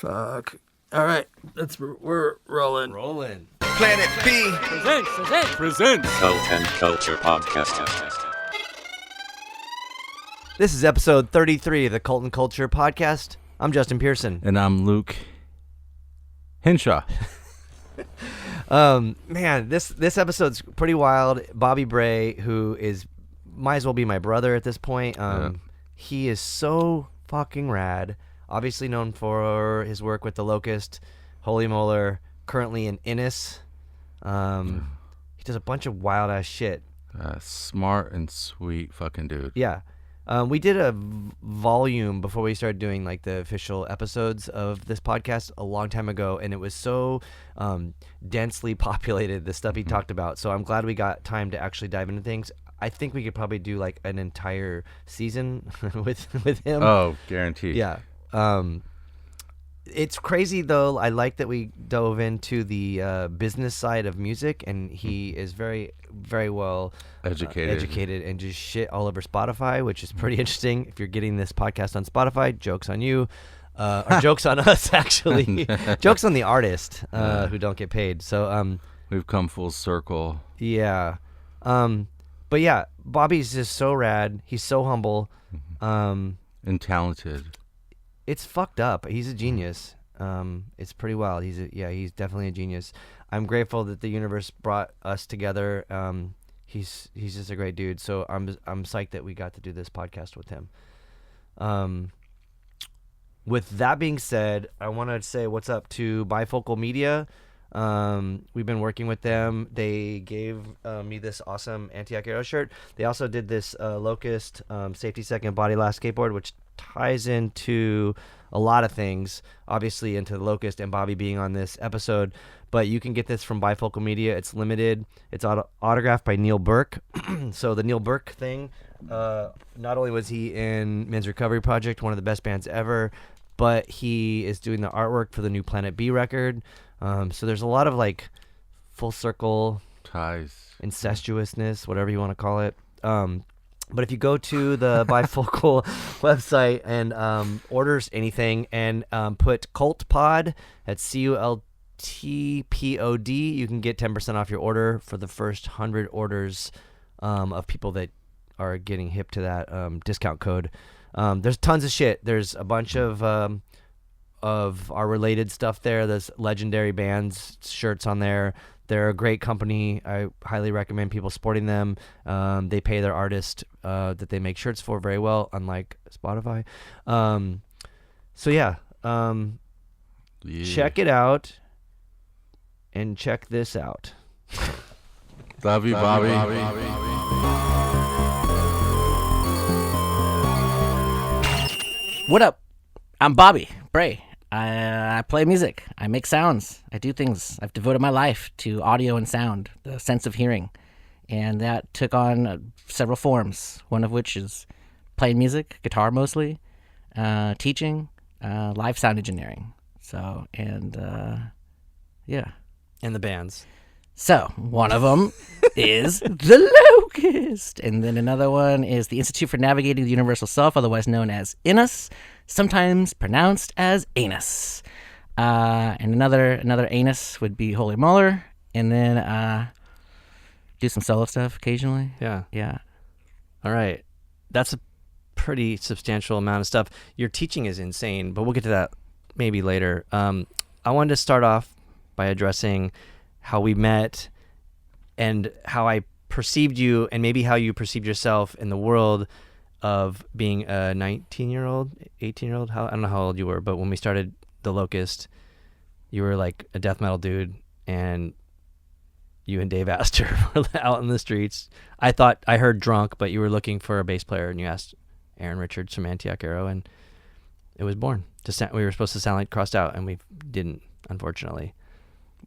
Fuck. All right, we're rolling. Planet B Presents Cult and Culture Podcast. This is episode 33 of the Cult and Culture Podcast. I'm Justin Pearson. And I'm Luke Henshaw. Man, this episode's pretty wild. Bobby Bray, who might as well be my brother at this point. He is so fucking rad. Obviously known for his work with the Locust, Holy Molar, currently in INUS. He does a bunch of wild ass shit. Smart and sweet fucking dude. Yeah. We did a volume before we started doing like the official episodes of this podcast a long time ago, and it was so densely populated, the stuff he talked about. So I'm glad we got time to actually dive into things. I think we could probably do like an entire season with him. Oh, guaranteed. Yeah. It's crazy though. I like that we dove into the business side of music, and he is very, very well educated and just shit all over Spotify, which is pretty interesting. If you're getting this podcast on Spotify, joke's on you. Or jokes on us, actually. Jokes on the artist who don't get paid. So we've come full circle. Yeah. But yeah, Bobby's just so rad. He's so humble. And talented. It's fucked up. He's a genius. It's pretty wild. He's definitely a genius. I'm grateful that the universe brought us together. He's just a great dude. So I'm psyched that we got to do this podcast with him. With that being said, I want to say what's up to Bifocal Media. We've been working with them. They gave me this awesome anti-arose shirt. They also did this Locust safety second body last skateboard, which ties into a lot of things, obviously into the Locust and Bobby being on this episode. But you can get this from Bifocal Media. It's limited. It's autographed by Neil Burke. So the Neil Burke thing, not only was he in Men's Recovery Project, one of the best bands ever, but he is doing the artwork for the new Planet B record. So there's a lot of like full circle ties, incestuousness, whatever you want to call it. But if you go to the Bifocal website and orders anything and put CultPod, that's CULTPOD, you can get 10% off your order for the first 100 orders of people that are getting hip to that discount code. There's tons of shit. There's a bunch of our related stuff there. There's legendary bands shirts on there. They're a great company. I highly recommend people supporting them. They pay their artist that they make shirts for very well, unlike Spotify. Check it out and check this out. Love you, Bobby. What up? I'm Bobby Bray. I play music. I make sounds. I do things. I've devoted my life to audio and sound, the sense of hearing. And that took on several forms, one of which is playing music, guitar mostly, teaching, live sound engineering. And the bands. So, one of them is the Locust. And then another one is the Institute for Navigating the Universal Self, otherwise known as INUS, sometimes pronounced as anus. And another anus would be Holy Molar. And then do some solo stuff occasionally. Yeah. All right. That's a pretty substantial amount of stuff. Your teaching is insane, but we'll get to that maybe later. I wanted to start off by addressing how we met and how I perceived you and maybe how you perceived yourself in the world of being a 19-year-old, 18-year-old. I don't know how old you were, but when we started the Locust, you were like a death metal dude, and you and Dave Astor were out in the streets. I thought I heard drunk, but you were looking for a bass player, and you asked Aaron Richards from Anti-Arose, and it was born. We were supposed to sound like Crossed Out, and we didn't, unfortunately.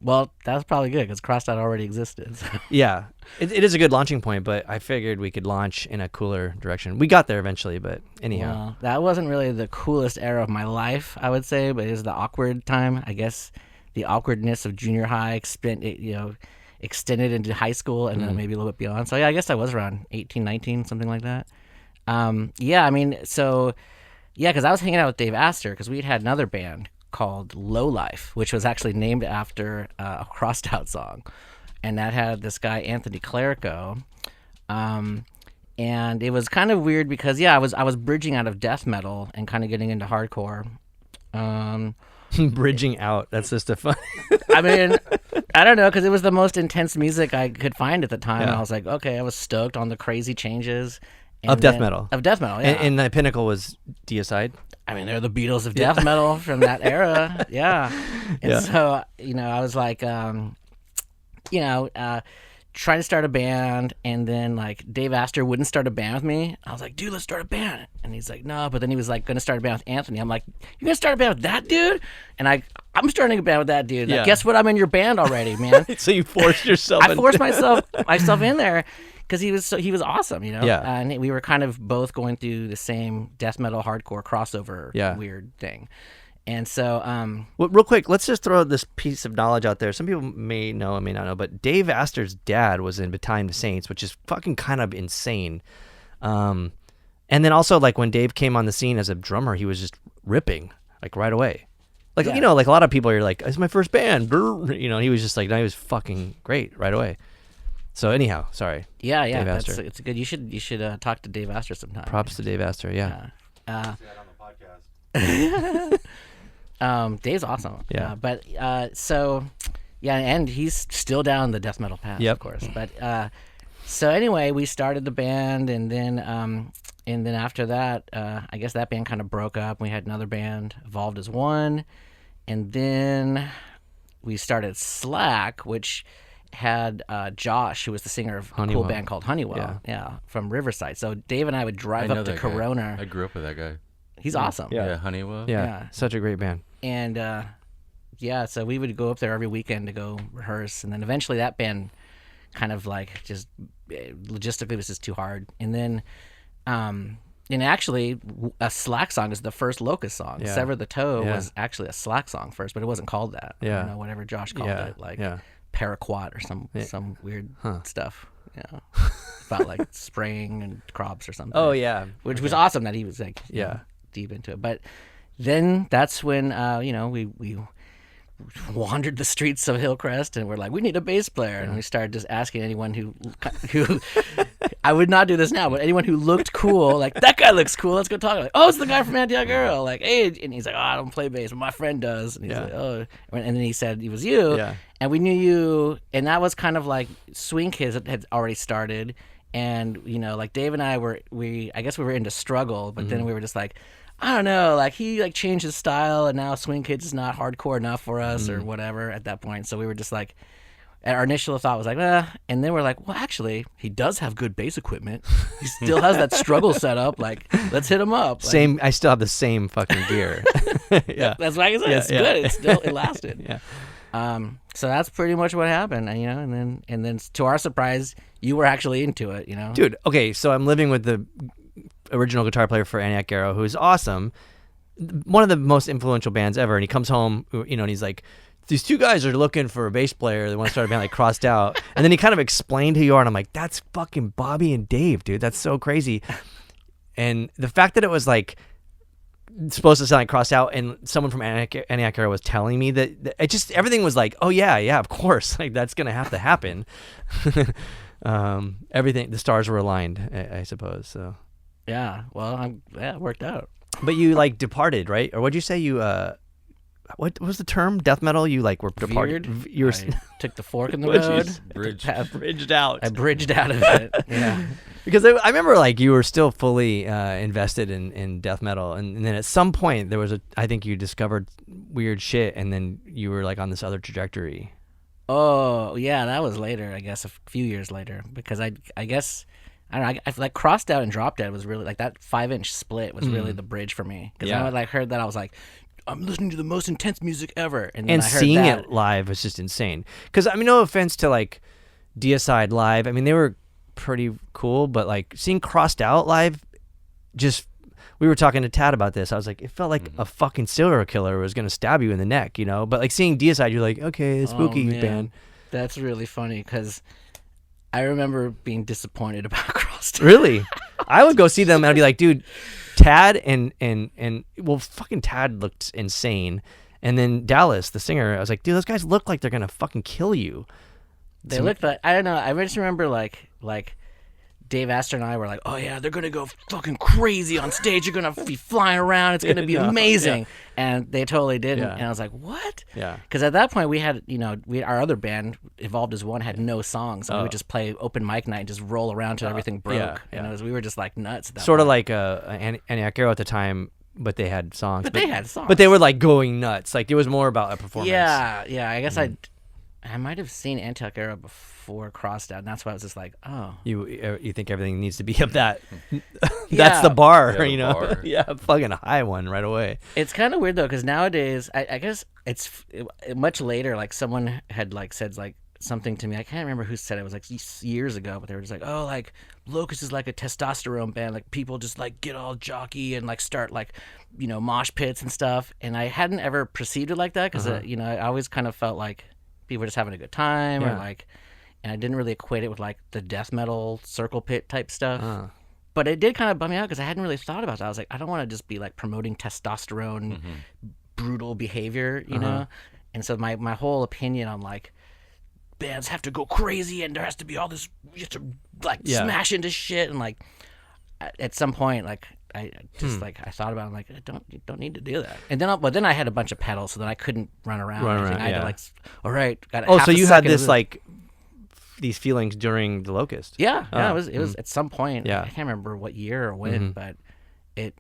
Well, that's probably good because Crossed Out already existed. Yeah, it is a good launching point, but I figured we could launch in a cooler direction. We got there eventually, but anyhow. Well, that wasn't really the coolest era of my life, I would say, but it was the awkward time. I guess the awkwardness of junior high extended into high school and then maybe a little bit beyond. So yeah, I guess I was around 18, 19, something like that. Because I was hanging out with Dave Astor because we'd had another band called Low Life, which was actually named after a Crossed Out song. And that had this guy, Anthony Clerico. And it was kind of weird because, I was bridging out of death metal and kind of getting into hardcore. Bridging out. That's just a fun. I mean, I don't know, because it was the most intense music I could find at the time. Yeah. And I was like, okay, I was stoked on the crazy changes. Of death metal. Of death metal, yeah. And the pinnacle was Deicide. I mean, they're the Beatles of death metal from that era. Yeah. And so, I was like, trying to start a band, and then like Dave Astor wouldn't start a band with me. I was like, dude, let's start a band. And he's like, no, but then he was like going to start a band with Anthony. I'm like, you're going to start a band with that dude? And I'm starting a band with that dude. Like, Yeah. guess what? I'm in your band already, man. So you forced yourself. I forced myself in there because he was awesome, Yeah. And we were kind of both going through the same death metal hardcore crossover weird thing. And so, Well, real quick, let's just throw this piece of knowledge out there. Some people may know, may not know, but Dave Astor's dad was in Battalion of Saints, which is fucking kind of insane. And then also, like, when Dave came on the scene as a drummer, he was just ripping, like, right away. Like, like a lot of people are like, it's my first band. He was just like, no, he was fucking great right away. So anyhow, sorry. Yeah, Dave Astor. it's good. You should talk to Dave Astor sometime. Props to Dave Astor, yeah. Dave's awesome. Yeah. And he's still down the death metal path, of course. But so anyway, we started the band, and then after that, I guess that band kind of broke up. We had another band, Evolved as One, and then we started Slack, which had Josh, who was the singer of a cool band called Honeywell, from Riverside. So Dave and I would drive up to Corona. I grew up with that guy. He's awesome. Yeah, Honeywell. Yeah, such a great band. And so we would go up there every weekend to go rehearse, and then eventually that band kind of like just logistically was just too hard. And then and actually a Slack song is the first Locust song. Yeah. Sever the Toe was actually a Slack song first, but it wasn't called that. Yeah. I don't know, whatever Josh called it, like Paraquat or some weird stuff. Yeah. About like spraying and crops or something. Oh yeah. Which was awesome that he was like deep into it. But then that's when we wandered the streets of Hillcrest, and we're like, we need a bass player, and we started just asking anyone who I would not do this now, but anyone who looked cool, like, that guy looks cool, let's go talk. Like, oh, it's the guy from Anti-Aggro. Like, hey, and he's like, oh, I don't play bass, but my friend does. And he's like, oh, and then he said it was you, and we knew you, and that was kind of like Swing Kids had already started, and like Dave and I I guess we were into Struggle, but then we were just like, I don't know, like he like changed his style, and now Swing Kids is not hardcore enough for us or whatever at that point. So we were just like, our initial thought was like, and then we're like, well, actually, he does have good bass equipment. He still has that Struggle setup. Like, let's hit him up. Like, Same. I still have the same fucking gear. Yeah, that's what I said. It's good. It lasted. Yeah. So that's pretty much what happened, and then to our surprise, you were actually into it, Dude. Okay, so I'm living with the original guitar player for Anti-Aggro, who's awesome, one of the most influential bands ever, and he comes home, and he's like, these two guys are looking for a bass player. They want to start a band like Crossed Out. And then he kind of explained who you are, and I'm like, that's fucking Bobby and Dave, dude. That's so crazy. And the fact that it was like supposed to sound like Crossed Out, and someone from Anti-Aggro was telling me that it just, everything was like, oh yeah, of course, like that's gonna have to happen. Everything, the stars were aligned, I suppose. So yeah, well, it worked out. But you like departed, right? Or what'd you say? You what was the term? Death metal? You like were departed? You were took the fork in the road. Bridged out. I bridged out of it. Yeah. Because I remember like you were still fully invested in death metal, and then at some point there was I think you discovered weird shit, and then you were like on this other trajectory. Oh yeah, that was later. I guess a few years later, because I guess. I don't know, I like Crossed Out and Drop Dead was really like that 5-inch split was really the bridge for me, because when I like heard that, I was like, I'm listening to the most intense music ever, and then I heard seeing that. it live was just insane. Because I mean, no offense to like Deicide live, I mean they were pretty cool, but like seeing Crossed Out live, just we were talking to Tad about this. I was like, it felt like a fucking serial killer was gonna stab you in the neck, But like seeing Deicide, you're like, okay, spooky band. That's really funny because I remember being disappointed about Crossed Out. Really? I would go see them and I'd be like, dude, Tad and well, fucking Tad looked insane. And then Dallas, the singer, I was like, dude, those guys look like they're gonna fucking kill you. They looked like, I don't know. I just remember like Dave Astor and I were like, oh yeah, they're gonna go fucking crazy on stage. You're gonna be flying around. It's gonna be amazing. And they totally didn't. And I was like, what? Yeah. Because at that point we had, our other band, Evolved as One, had no songs. And we would just play open mic night and just roll around till everything broke. And we were just like nuts at that sort point. of like Antioch Arrow at the time, but they had songs. But they had songs. But they were like going nuts. Like it was more about a performance. Yeah. I guess I might have seen Antioch Arrow before Crossed Out, and that's why I was just like, oh. You think everything needs to be up that? That's the bar, bar. Yeah, fucking high one right away. It's kind of weird though, because nowadays, I guess it's much later. Like someone had like said like something to me. I can't remember who said it. It was like years ago, but they were just like, oh, like Locust is like a testosterone band. Like people just like get all jockey and like start like mosh pits and stuff. And I hadn't ever perceived it like that because I always kind of felt like people were just having a good time or like. And I didn't really equate it with like the death metal circle pit type stuff. But it did kind of bum me out because I hadn't really thought about that. I was like, I don't want to just be like promoting testosterone, brutal behavior, you know? And so my whole opinion on like bands have to go crazy and there has to be all this, you have to like smash into shit. And like at some point, like I just like I thought about it, I'm like, you don't need to do that. And then I had a bunch of pedals, so then I couldn't run around. I had to like, all right, got so you had this like these feelings during the Locust. Yeah, it was at some point. I can't remember what year or when, but it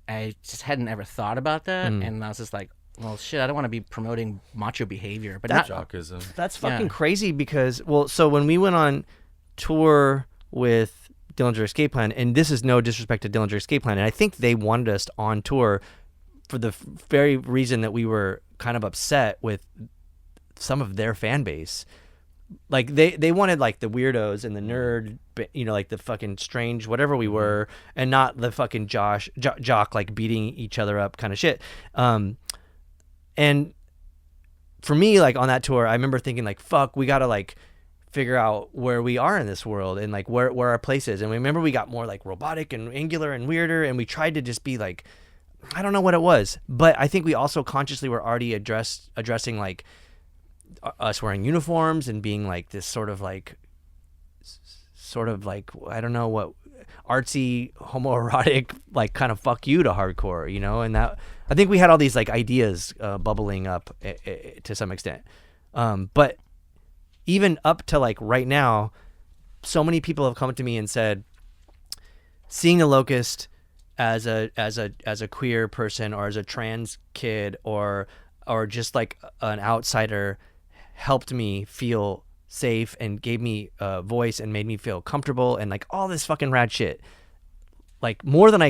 I just hadn't ever thought about that, and I was just like, well, shit, I don't want to be promoting macho behavior, but not jockism. That's fucking crazy because so when we went on tour with Dillinger Escape Plan, and this is no disrespect to Dillinger Escape Plan, and I think they wanted us on tour for the very reason that we were kind of upset with some of their fan base. Like they wanted like the weirdos and the nerd, like the fucking strange whatever we were, and not the fucking jock like beating each other up kind of shit. And for me, like on that tour, I remember thinking like, fuck, we gotta like figure out where we are in this world and like where our place is. And we remember we got more like robotic and angular and weirder, and we tried to just be like, I don't know what it was, but I think we also consciously were already addressing like us wearing uniforms and being like this sort of like I don't know what artsy homoerotic like kind of fuck you to hardcore, and that I think we had all these like ideas bubbling up to some extent, but even up to like right now, so many people have come to me and said seeing the Locust as a queer person or as a trans kid or just like an outsider helped me feel safe and gave me a voice and made me feel comfortable and like all this fucking rad shit. Like more than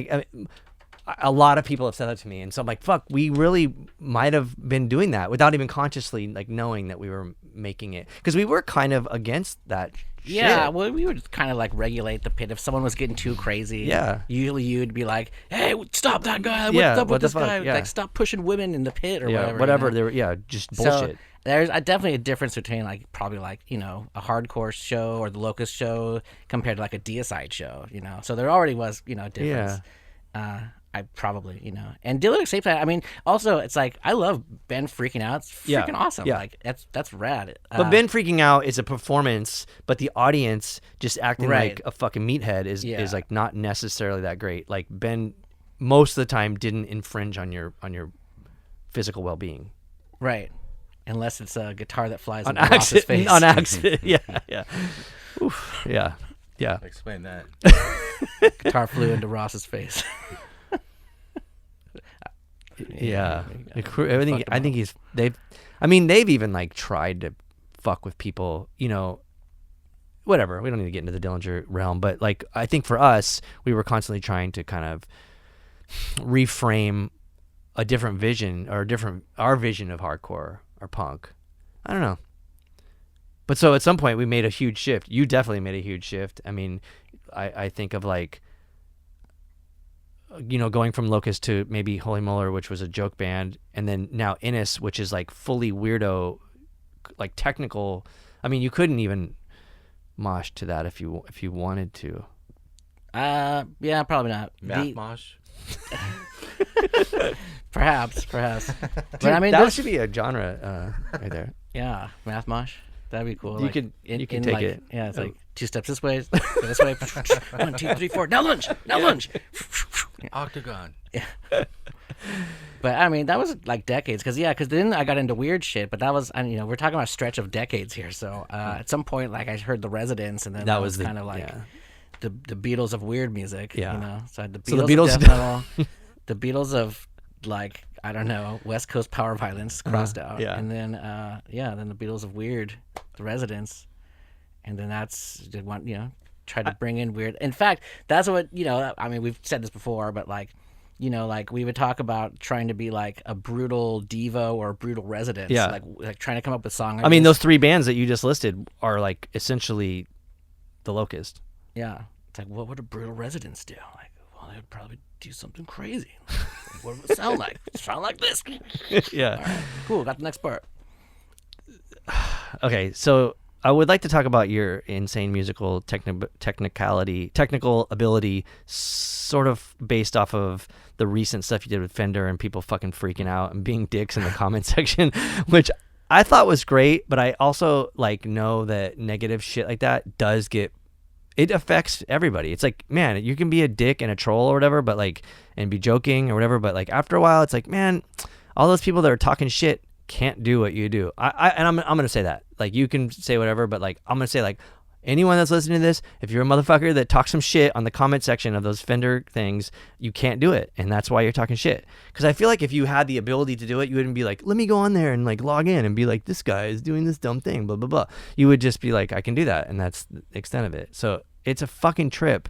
a lot of people have said that to me, and so I'm like, fuck, we really might have been doing that without even consciously like knowing that we were making it, because we were kind of against that shit. Well, we would kind of like regulate the pit if someone was getting too crazy. Usually you'd be like, hey, stop that guy, what's up with this guy, like stop pushing women in the pit or whatever they were just bullshit. So, there's definitely a difference between like probably like a hardcore show or the Locust show compared to like a Deicide show, so there already was a difference. I probably and Dillinger Escape Plan, I mean, also it's like I love Ben freaking out. It's freaking awesome. Like that's rad. But Ben freaking out is a performance, but the audience just acting like a fucking meathead is like not necessarily that great. Like Ben most of the time didn't infringe on your physical well-being. Right. Unless it's a guitar that flies on into Ross's face. On accident. Yeah. Oof. Yeah. Explain that. Guitar flew into Ross's face. Everything. I think they've even like tried to fuck with people, whatever. We don't need to get into the Dillinger realm, but like I think for us, we were constantly trying to kind of reframe a different vision or our vision of hardcore or punk. I don't know. But so at some point we made a huge shift. You definitely made a huge shift. I mean, I think of like, going from Locust to maybe Holy Molar, which was a joke band, and then now INUS, which is like fully weirdo, like technical. I mean, you couldn't even mosh to that if you wanted to. Yeah, probably not. Math mosh. Perhaps. But I mean, that should be a genre right there. yeah, math mosh. That'd be cool. You like, could take like, it. Yeah, it's like 2 steps this way, this way. 1, 2, 3, 4. Now lunge. Octagon. But I mean, that was like decades, because then I got into weird shit. But that was, we're talking about a stretch of decades here. So at some point, like I heard the Residents, and then that was kind of like the Beatles of weird music. Yeah. So I had the Beatles, So the Beatles of death metal, the Beatles of like I don't know, West Coast power violence crossed out. Yeah. And then then the Beatles of weird, the Residents, and then tried to bring in weird. In fact, that's what I mean, we've said this before, but like. Like we would talk about trying to be like a brutal DEVO or a brutal Residents. Yeah. Like trying to come up with song ideas. I mean, those 3 bands that you just listed are like essentially the Locust. Yeah. It's like, what would a brutal Residents do? Like, well, they would probably do something crazy. What would it sound like? Sound like this. Yeah. All right, cool. Got the next part. Okay, so I would like to talk about your insane musical technical ability, sort of based off of the recent stuff you did with Fender and people fucking freaking out and being dicks in the comment section, which I thought was great, but I also like know that negative shit like that it affects everybody. It's like, man, you can be a dick and a troll or whatever, but like, and be joking or whatever, but like after a while, it's like, man, all those people that are talking shit can't do what you do. I'm gonna say that. Like, you can say whatever, but like I'm gonna say, like, anyone that's listening to this, if you're a motherfucker that talks some shit on the comment section of those Fender things, you can't do it, and that's why you're talking shit. Because I feel like if you had the ability to do it, you wouldn't be like, let me go on there and like log in and be like, this guy is doing this dumb thing, blah blah blah. You would just be like, I can do that, and that's the extent of it. So it's a fucking trip.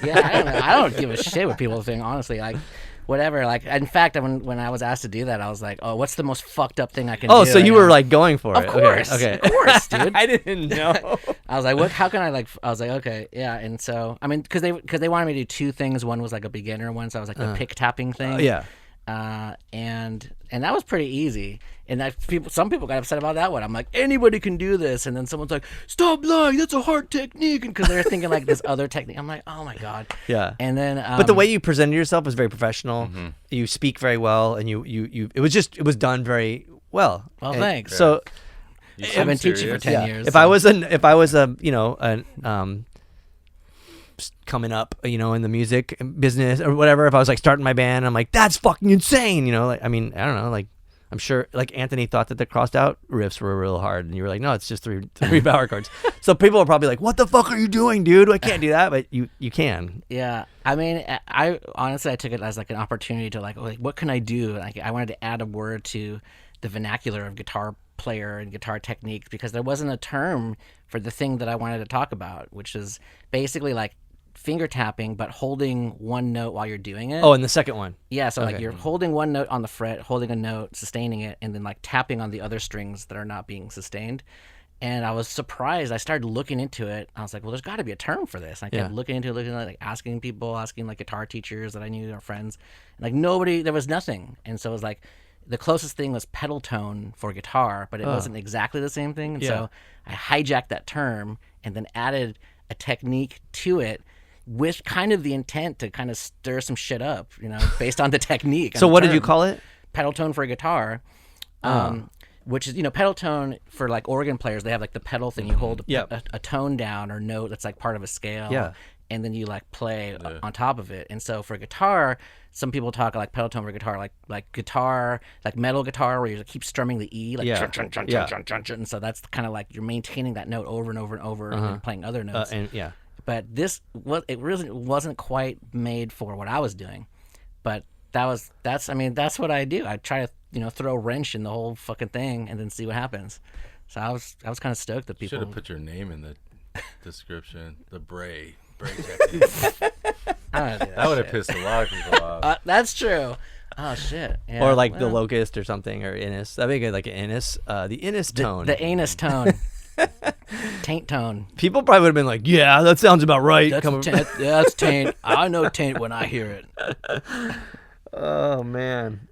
Yeah, I don't give a shit what people think, honestly. Like, whatever. Like, in fact, when I was asked to do that, I was like, oh, what's the most fucked up thing I can do? Oh, so you were like going for it. Of course. Okay. Of course, dude. I didn't know. I was like, what? How can I like? I was like, okay, yeah. And so, I mean, because they wanted me to do 2 things. One was like a beginner one, so I was like the pick tapping thing. Yeah. And that was pretty easy. And some people got upset about that one. I'm like, anybody can do this. And then someone's like, stop lying, that's a hard technique. And because they're thinking like this other technique. I'm like, oh my god. Yeah. And then, but the way you presented yourself was very professional. Mm-hmm. You speak very well, and you it was done very well. Well, and thanks. So I've been teaching for 10 years. If I was a coming up, in the music business or whatever, if I was like starting my band, I'm like, that's fucking insane, like, I mean, I don't know, like, I'm sure like Anthony thought that the crossed out riffs were real hard, and you were like, no, it's just three power chords. So people are probably like, what the fuck are you doing, dude? I can't do that, but you can. Yeah, I mean, I honestly, I took it as like an opportunity to like what can I do? Like, I wanted to add a word to the vernacular of guitar player and guitar technique, because there wasn't a term for the thing that I wanted to talk about, which is basically like finger tapping, but holding one note while you're doing it. Oh, and the second one. Yeah, so like you're holding one note on the fret, holding a note, sustaining it, and then like tapping on the other strings that are not being sustained. And I was surprised. I started looking into it. I was like, well, there's got to be a term for this. And I kept looking into it, like asking people, asking like guitar teachers that I knew, or friends. And like there was nothing. And so it was like the closest thing was pedal tone for guitar, but it wasn't exactly the same thing. And so I hijacked that term and then added a technique to it, with kind of the intent to kind of stir some shit up, based on the technique. So what did you call it? Pedal tone for guitar, which is, pedal tone for like organ players. They have like the pedal thing. You hold a tone down or note that's like part of a scale, and then you like play on top of it. And so for guitar, some people talk like pedal tone for guitar, like guitar, like metal guitar, where you keep strumming the E, like chun, chun, chun, chun, chun, chun. And so that's kind of like you're maintaining that note over and over and over, and then playing other notes. But it really wasn't quite made for what I was doing. But that's what I do. I try to throw a wrench in the whole fucking thing and then see what happens. So I was kind of stoked that people should have put your name in the description. The Bray technique. That would have pissed a lot of people off. That's true. Oh shit. Yeah, or like the Locust or something, or INUS. That'd be good, like an INUS. The INUS tone. The anus tone. Taint tone. People probably would have been like, yeah, that sounds about right. That's taint. I know taint when I hear it. Oh man.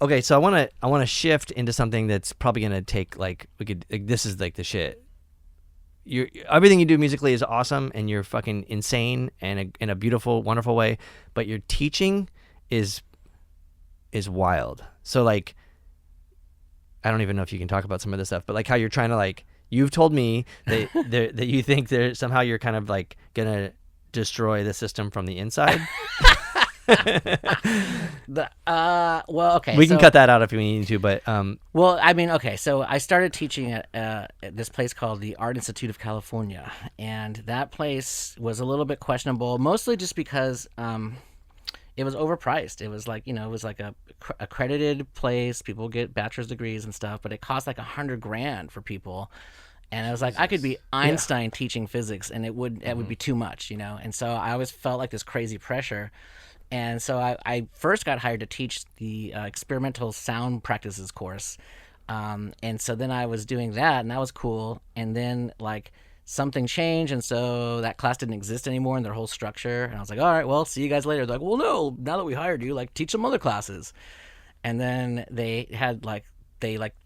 Okay, so I want to shift into something that's probably gonna take this is like the shit. you're everything you do musically is awesome, and you're fucking insane and in a beautiful, wonderful way. But your teaching is wild. So like, I don't even know if you can talk about some of this stuff, but like how you're trying to like, you've told me that that you think that somehow you're kind of like gonna destroy the system from the inside. Well, okay. We can cut that out if we need to, but Well, I mean, okay. So I started teaching at this place called the Art Institute of California, and that place was a little bit questionable, mostly just because it was overpriced. It was like, you know, it was like a accredited place. People get bachelor's degrees and stuff, but it cost like $100,000 for people. And I was like, I could be Einstein teaching physics, and it would be too much, you know. And so I always felt like this crazy pressure. And so I first got hired to teach the experimental sound practices course. And so then I was doing that, and that was cool. And then like something changed, and so that class didn't exist anymore in their whole structure. And I was like, all right, well, see you guys later. They're like, well, no, now that we hired you, like teach some other classes. And then they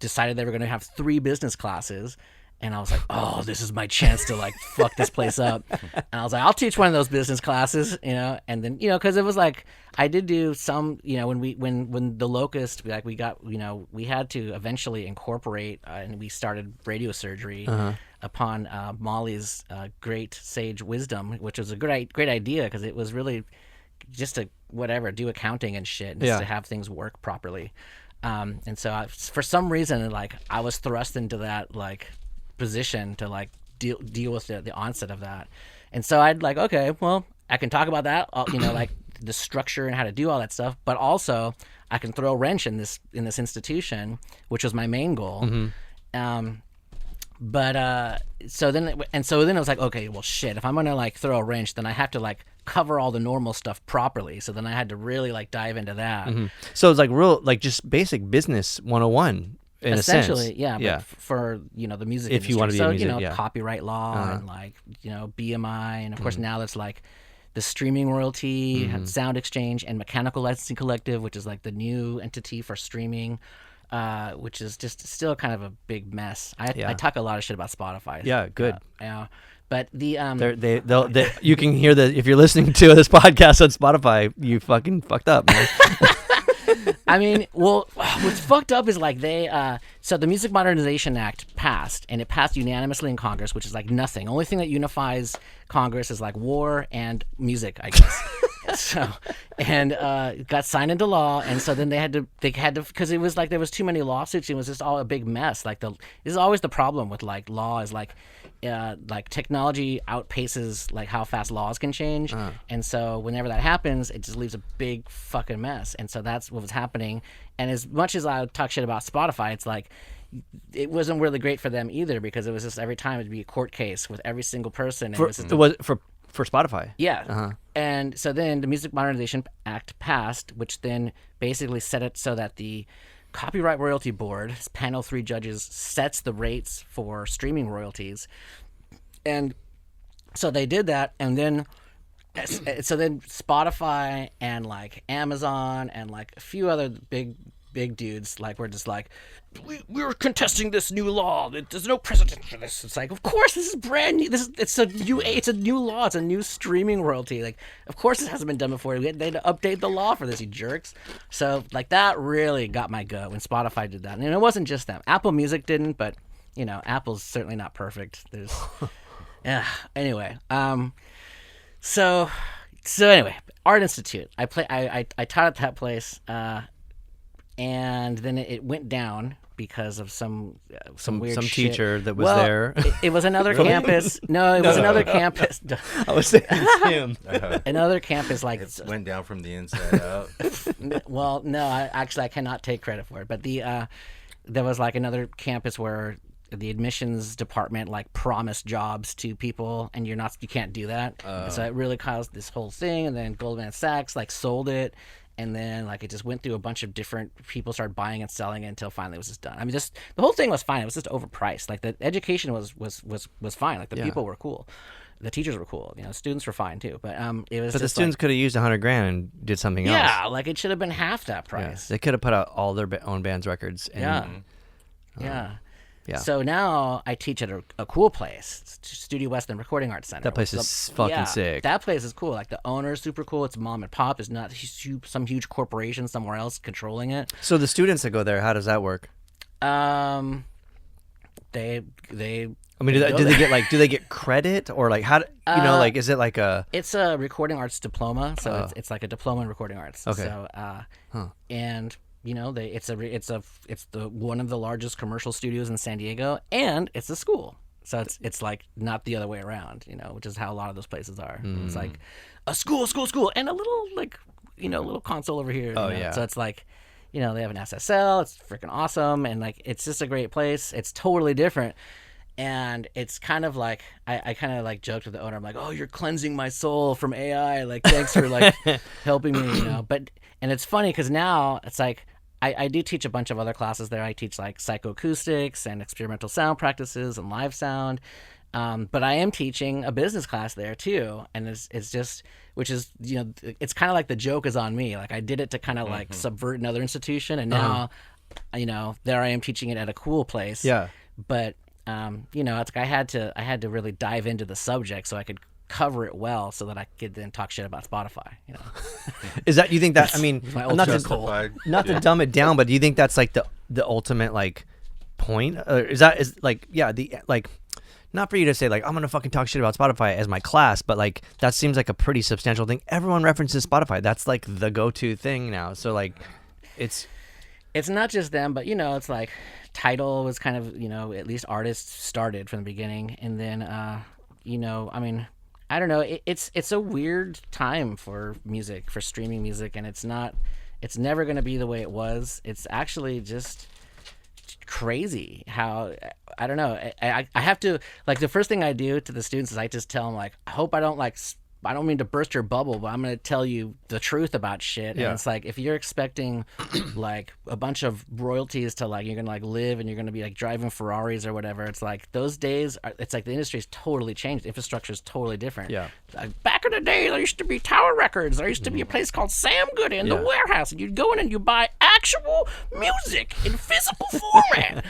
decided they were going to have 3 business classes. And I was like, oh, this is my chance to like fuck this place up. And I was like, I'll teach one of those business classes, you know. And then, you know, because it was like I did do some, you know, when the Locust, like we got, you know, we had to eventually incorporate and we started radio surgery upon Molly's great sage wisdom, which was a great idea because it was really just to do accounting and shit, just to have things work properly. And so for some reason, like I was thrust into that like position to like deal with the onset of that. And so I'd like, okay, well, I can talk about that, you know, like the structure and how to do all that stuff, but also I can throw a wrench in this institution, which was my main goal. So then it was like, okay, well shit, if I'm gonna like throw a wrench, then I have to like cover all the normal stuff properly. So then I had to really like dive into that. So it's like real, like just basic business 101. In Essentially, a sense. yeah. But for, you know, the music if industry. you want to be so, music, you know, copyright law and like, you know, BMI, and of course now it's like the streaming royalty, sound exchange, and mechanical licensing collective, which is like the new entity for streaming, which is just still kind of a big mess. I talk a lot of shit about Spotify. Yeah, good. Yeah. But the they'll you can hear that if you're listening to this podcast on Spotify, you fucking fucked up, man. I mean, well, what's fucked up is like so the Music Modernization Act passed, and it passed unanimously in Congress, which is like nothing. Only thing that unifies Congress is like war and music, I guess. So, and it got signed into law, and so then they had to because it was like there was too many lawsuits. It was just all a big mess. Like this is always the problem with like law is like technology outpaces like how fast laws can change, and so whenever that happens, it just leaves a big fucking mess. And so that's what was happening. And as much as I talk shit about Spotify, it's like it wasn't really great for them either, because it was just every time it'd be a court case with every single person. And For Spotify. Yeah. And so then the Music Modernization Act passed, which then basically set it so that the Copyright Royalty Board, panel 3 judges, sets the rates for streaming royalties. And so they did that, and then Spotify and like Amazon and like a few other big dudes like were just like, we're contesting this new law. There's no precedent for this. It's like, of course, this is brand new. It's a new law. It's a new streaming royalty. Like, of course, it hasn't been done before. They had to update the law for this, you jerks. So like that really got my goat when Spotify did that. And it wasn't just them. Apple Music didn't, but you know, Apple's certainly not perfect. There's yeah. Anyway, so anyway, Art Institute. I taught at that place, and then it went down because of some weird some shit. teacher that was there. It was another campus. No, it was another campus. I was saying it's him. Another campus like It went down from the inside out. Well, no, I cannot take credit for it. But there was like another campus where the admissions department like promised jobs to people, and you can't do that. So it really caused this whole thing. And then Goldman Sachs like sold it, and then like it just went through a bunch of different people, started buying and selling it until finally it was just done. I mean, just the whole thing was fine. It was just overpriced. Like the education was fine. Like the people were cool. The teachers were cool. You know, students were fine too. But it was. But the students could have used $100,000 and did something else. Yeah, like it should have been half that price. Yeah. They could have put out all their own band's records. And, Yeah. Yeah. So now I teach at a cool place, Studio Westland Recording Arts Center. That place is fucking sick. That place is cool. Like the owner's super cool. It's mom and pop. It's not some huge corporation somewhere else controlling it. So the students that go there, how does that work? They I mean, do they get credit or like how like is it like a? It's a recording arts diploma, so it's like a diploma in recording arts. Okay. So and it's the one of the largest commercial studios in San Diego, and it's a school. So it's like not the other way around, which is how a lot of those places are. It's like a school, and a little like little console over here. Yeah. So it's like. They have an SSL. It's freaking awesome, and like it's just a great place. It's totally different, and it's kind of like I kind of like joked with the owner. I'm like, "Oh, you're cleansing my soul from AI. Like, thanks for like helping me." But it's funny because now it's like I do teach a bunch of other classes there. I teach like psychoacoustics and experimental sound practices and live sound. But I am teaching a business class there too, and it's just, which is it's kind of like the joke is on me. Like I did it to kind of like subvert another institution, and now, there I am teaching it at a cool place. Yeah. But it's like I had to really dive into the subject so I could cover it well, so that I could then talk shit about Spotify. Is that you think that? I mean, my not Justified. to dumb it down, but do you think that's like the ultimate like point? Is like not for you to say like I'm gonna fucking talk shit about Spotify as my class, but like that seems like a pretty substantial thing. Everyone references Spotify. That's like the go-to thing now. So like, it's not just them, but it's like Tidal was kind of at least artists started from the beginning, and then I mean I don't know. It's a weird time for music, for streaming music, and it's never gonna be the way it was. It's actually just crazy how I don't know. I have to like the first thing I do to the students is I just tell them like I hope I don't mean to burst your bubble, but I'm going to tell you the truth about shit. Yeah. And it's like if you're expecting like a bunch of royalties to like you're going to like live and you're going to be like driving Ferraris or whatever, it's like those days it's like the industry's totally changed. Infrastructure is totally different. Yeah. Like, back in the day there used to be Tower Records. There used to be a place called Sam Goody in the warehouse, and you'd go in and you buy actual music in physical format.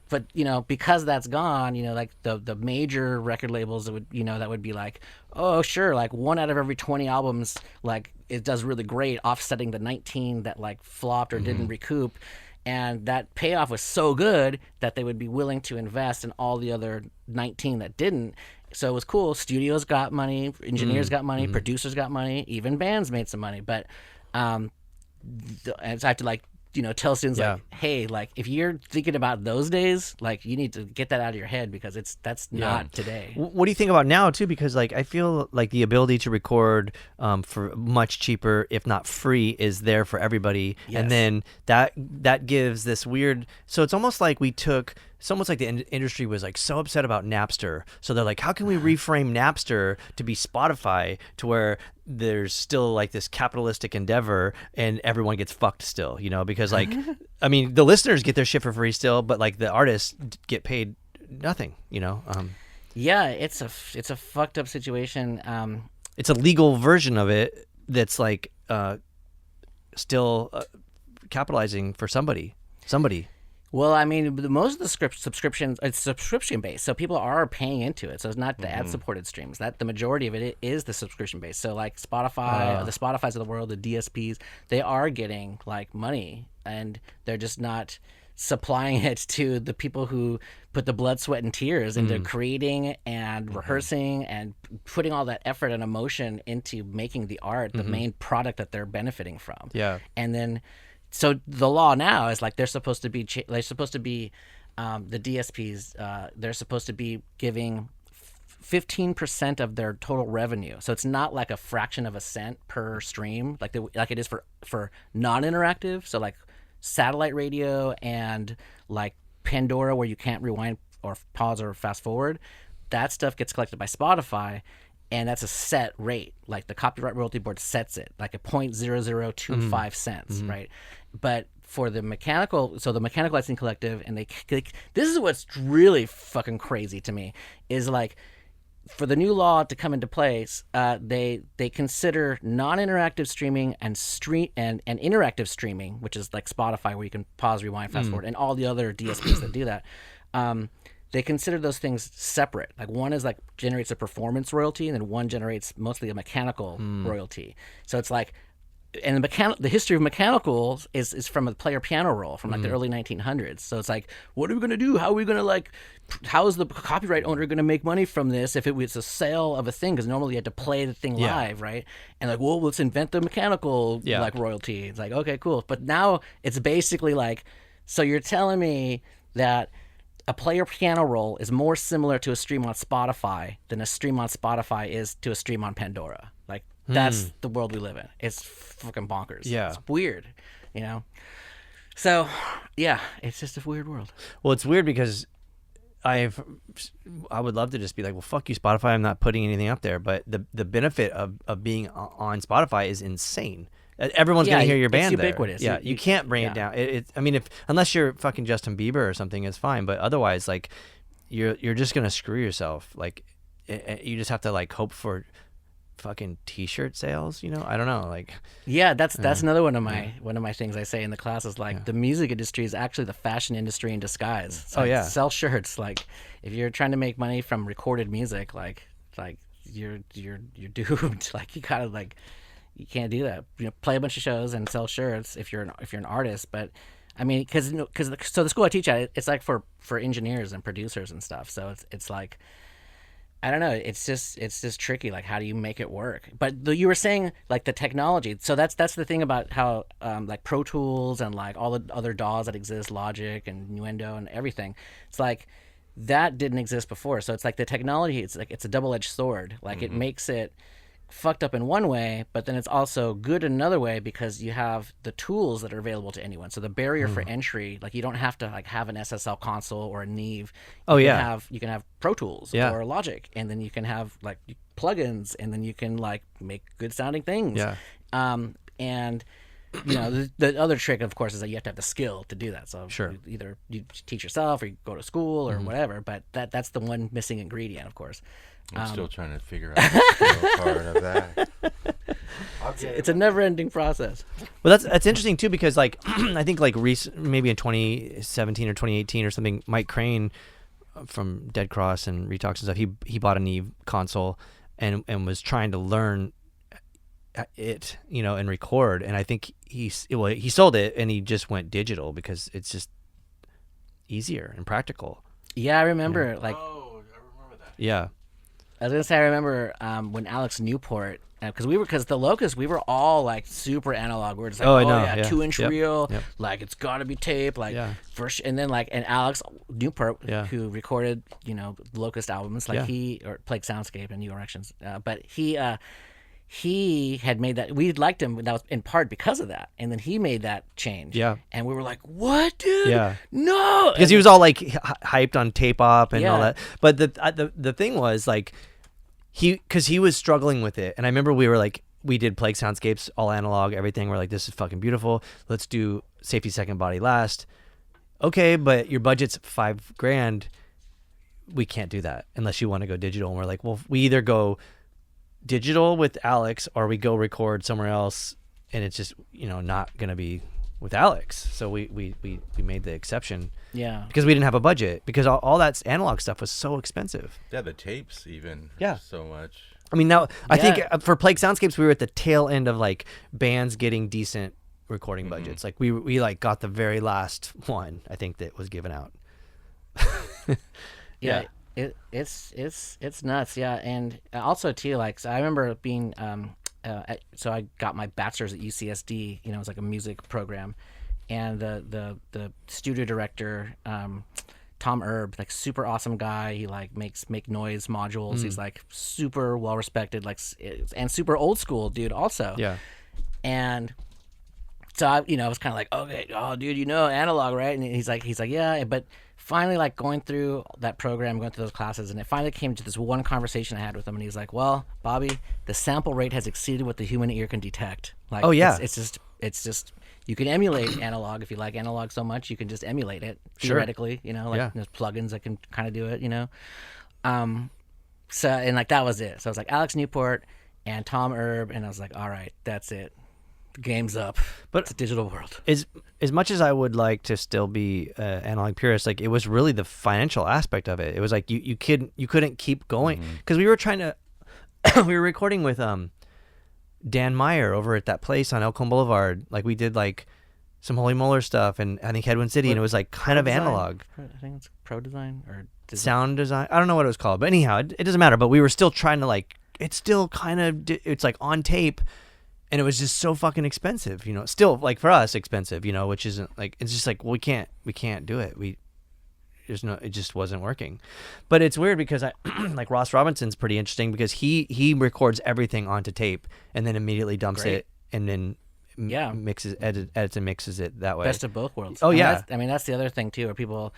But because that's gone, like the major record labels that would be like, oh sure, like 1 out of every 20 albums like it does really great, offsetting the 19 that like flopped or didn't recoup, and that payoff was so good that they would be willing to invest in all the other 19 that didn't. So it was cool. Studios got money, engineers got money, producers got money, even bands made some money. But and so I have to like tell students like, hey, like if you're thinking about those days, like you need to get that out of your head because that's not today. What do you think about now too? Because like I feel like the ability to record for much cheaper, if not free, is there for everybody. Yes. And then that gives this weird. So it's almost like it's almost like the industry was like so upset about Napster. So they're like, how can we reframe Napster to be Spotify, to where there's still like this capitalistic endeavor and everyone gets fucked still, because like, I mean, the listeners get their shit for free still, but like the artists get paid nothing, Yeah, it's a fucked up situation. It's a legal version of it that's like still capitalizing for somebody. Well, I mean, most of the subscriptions, it's subscription based, so people are paying into it. So it's not the ad supported streams. That the majority of it is the subscription based. So like Spotify, the Spotifys of the world, the DSPs, they are getting like money, and they're just not supplying it to the people who put the blood, sweat, and tears into creating and rehearsing and putting all that effort and emotion into making the art the main product that they're benefiting from. Yeah, and then. So the law now is like they're supposed to be the DSPs. They're supposed to be giving 15% of their total revenue. So it's not like a fraction of a cent per stream, like it is for non-interactive. So like satellite radio and like Pandora, where you can't rewind or pause or fast forward. That stuff gets collected by Spotify. And that's a set rate. Like the Copyright Royalty Board sets it like a 0.0025 cents, right? But for the mechanical licensing collective, and this is what's really fucking crazy to me, is like for the new law to come into place, they consider non-interactive streaming and interactive streaming, which is like Spotify, where you can pause, rewind, fast forward, and all the other DSPs that do that. They consider those things separate. Like one is like generates a performance royalty, and then one generates mostly a mechanical royalty. So it's like, and the history of mechanicals is from a player piano roll from like the early 1900s. So it's like, what are we going to do? How are we going to how is the copyright owner going to make money from this if it was a sale of a thing? Because normally you had to play the thing live, right? And like, well, let's invent the mechanical like royalty. It's like, okay, cool. But now it's basically like, so you're telling me that a player piano roll is more similar to a stream on Spotify than a stream on Spotify is to a stream on Pandora. Like, that's the world we live in. It's fucking bonkers. Yeah. It's weird, So, yeah, it's just a weird world. Well, it's weird because I would love to just be like, well, fuck you, Spotify. I'm not putting anything up there. But the benefit of being on Spotify is insane. Everyone's gonna hear your band it's ubiquitous. there. Yeah, you can't bring it down. I mean, unless you're fucking Justin Bieber or something, it's fine. But otherwise, like, you're just gonna screw yourself. Like, you just have to like hope for fucking T-shirt sales. I don't know. Like, yeah, that's another one of my things I say in the class is like the music industry is actually the fashion industry in disguise. It's like, sell shirts. Like, if you're trying to make money from recorded music, like you're doomed. Like, you gotta you can't do that. Play a bunch of shows and sell shirts if you're an artist. But I mean, because the school I teach at, it's like for engineers and producers and stuff. So it's like, I don't know. It's just tricky. Like, how do you make it work? But you were saying like the technology. So that's the thing about how like Pro Tools and like all the other DAWs that exist, Logic and Nuendo and everything. It's like that didn't exist before. So it's like the technology. It's like it's a double-edged sword. Like it makes it fucked up in one way, but then it's also good in another way because you have the tools that are available to anyone. So the barrier for entry, like you don't have to like have an SSL console or a Neve. You can have Pro Tools or Logic, and then you can have like plugins, and then you can like make good sounding things. Yeah. And the other trick, of course, is that you have to have the skill to do that. So sure, either you teach yourself or you go to school or whatever. But that's the one missing ingredient, of course. I'm still trying to figure out the skill part of that. It's a never-ending process. Well, that's interesting too, because like I think like maybe in 2017 or 2018 or something, Mike Crane from Dead Cross and Retox and stuff, he bought a Neve console and was trying to learn it, and record. And I think he sold it and he just went digital because it's just easier and practical. Yeah, I remember I remember that. Yeah. I was gonna say I remember when Alex Newport, because the Locust, we were all like super analog. We were just like, 2-inch reel, like it's gotta be tape, like first, and then like and Alex Newport, who recorded the Locust albums, like he played Soundscape and New Erections, but he had made that. We liked him. That was in part because of that, and then he made that change. Yeah, and we were like, "What, dude? Yeah, no," because he was all like hyped on tape op and all that. But the thing was like because he was struggling with it, and I remember we did Plague Soundscapes, all analog, everything. We're like, this is fucking beautiful. Let's do Safety Second Body Last. Okay, but your budget's $5,000. We can't do that unless you want to go digital. And we're like, well, we either go digital with Alex or we go record somewhere else, and it's just not gonna be with Alex. So we made the exception, because we didn't have a budget, because all that analog stuff was so expensive. The tapes even so much. I mean, now I think for Plague Soundscapes we were at the tail end of like bands getting decent recording budgets. Like we like got the very last one, I think, that was given out. It's nuts, and also too, like, so I remember being so I got my bachelor's at UCSD. It was like a music program, and the studio director, Tom Erb, like super awesome guy. He like make noise modules. He's like super well respected, like, and super old school dude also. Yeah, and so I was kind of like, okay, oh dude, analog, right? And he's like, yeah, but finally, like, going through that program, going through those classes, and it finally came to this one conversation I had with him, and he's like, well, Bobby, the sample rate has exceeded what the human ear can detect. Like, it's just you can emulate analog. If you like analog so much, you can just emulate it theoretically. There's plugins that can kind of do it. So, and like that was it. So I was like Alex Newport and Tom Erb, and I was like, all right, that's it. The game's up. But it's a digital world. As much as I would like to still be analog purist, like it was really the financial aspect of it. It was like you couldn't keep going because we were trying to we were recording with Dan Meyer over at that place on Elkhorn Boulevard. Like we did like some Holy Molar stuff, and I think Headwind City, and it was like kind of analog. I think it's Pro Design or Sound Design. I don't know what it was called, but anyhow, it doesn't matter. But we were still trying to like, it's still kind of, it's like on tape, and it was just so fucking expensive, you know. Still like for us expensive, you know, which isn't like, it's just like, well, we can't do it. It just wasn't working. But it's weird because I like Ross Robinson's pretty interesting because he records everything onto tape and then immediately dumps it and then edits and mixes it that way. Best of both worlds. Oh, yeah. That's the other thing too, where people,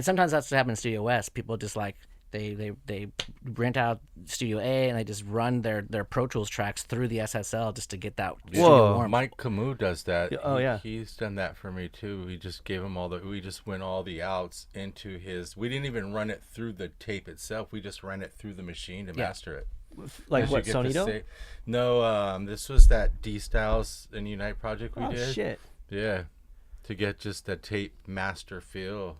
sometimes that's what happens in Studio West. People just like, they rent out Studio A and they just run their Pro Tools tracks through the SSL just to get that studio warm. Mike Camus does that. Oh, yeah. He's done that for me too. We just gave him we just went all the outs into his, we didn't even run it through the tape itself. We just ran it through the machine to master it. Like what, Sonito? No, this was that D Styles and Unite project we did. Oh, shit. Yeah. To get just the tape master feel.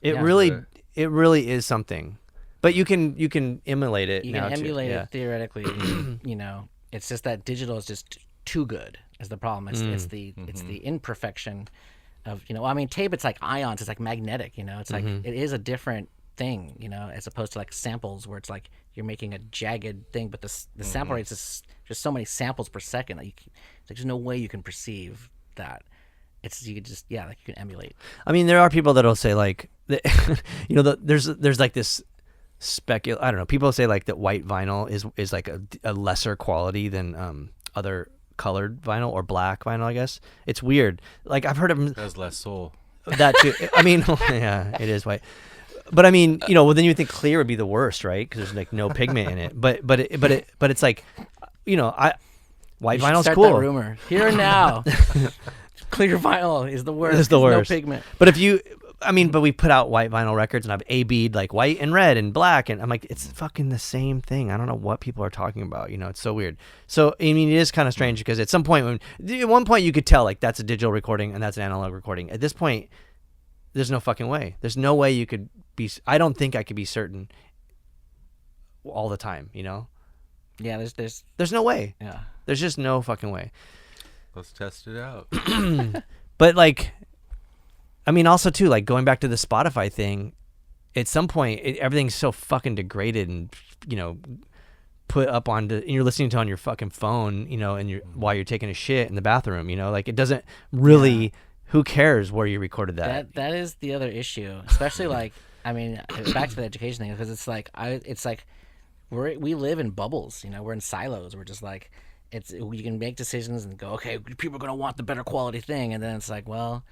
It really is something. But you can emulate it. You can emulate it theoretically. You know, it's just that digital is just too good. Is the problem? It's the imperfection of, you know. I mean, tape. It's like ions. It's like magnetic. You know, it's like it is a different thing. You know, as opposed to like samples where it's like you're making a jagged thing, but the sample rate is just so many samples per second that there's no way you can perceive that. You could just like you can emulate. I mean, there are people that'll say like, you know, there's like this. I don't know. People say like that white vinyl is like a lesser quality than other colored vinyl or black vinyl. I guess it's weird. Like I've heard of it has less soul. That too. I mean, yeah, it is white. But I mean, you know, well then you would think clear would be the worst, right? Because there's like no pigment in it. But it's like, you know, white vinyl's start cool. That rumor here and now. Clear vinyl is the worst. It's the worst. No pigment. But but we put out white vinyl records, and I've A-B'd like white and red and black, and I'm like, it's fucking the same thing. I don't know what people are talking about. You know, it's so weird. So I mean, it is kind of strange because at one point you could tell like that's a digital recording and that's an analog recording. At this point, there's no fucking way. There's no way you could be. I don't think I could be certain all the time. You know? Yeah. There's no way. Yeah. There's just no fucking way. Let's test it out. But like. I mean, also too, like going back to the Spotify thing, at some point everything's so fucking degraded and, you know, put up and you're listening to on your fucking phone, you know, and while you're taking a shit in the bathroom, you know, like it doesn't really. Who cares where you recorded that? That is the other issue, especially like I mean, back to the education thing, because it's like we live in bubbles, you know, we're in silos. We're just like you can make decisions and go, okay, people are gonna want the better quality thing, and then it's like, well.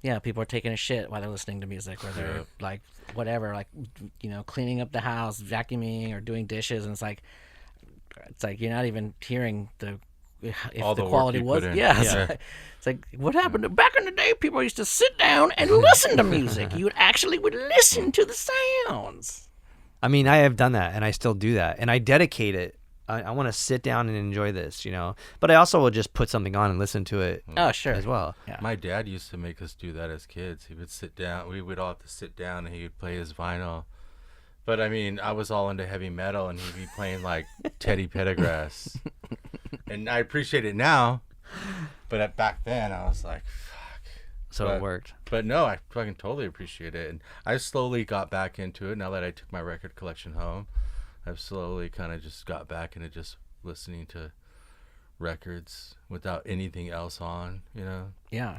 Yeah, people are taking a shit while they're listening to music, or they're like whatever, like, you know, cleaning up the house, vacuuming, or doing dishes, and it's like you're not even hearing if the quality was. It's like what happened back in the day. People used to sit down and listen to music. You would listen to the sounds. I mean, I have done that, and I still do that, and I dedicate it. I want to sit down and enjoy this, you know. But I also will just put something on and listen to it. Oh, sure. As well. Yeah. My dad used to make us do that as kids. He would sit down. We would all have to sit down, and he would play his vinyl. But I mean, I was all into heavy metal, and he'd be playing like Teddy Pendergrass. And I appreciate it now, but back then I was like, fuck. So it worked. But no, I fucking totally appreciate it, and I slowly got back into it now that I took my record collection home. I've slowly kind of just got back into just listening to records without anything else on, you know? Yeah.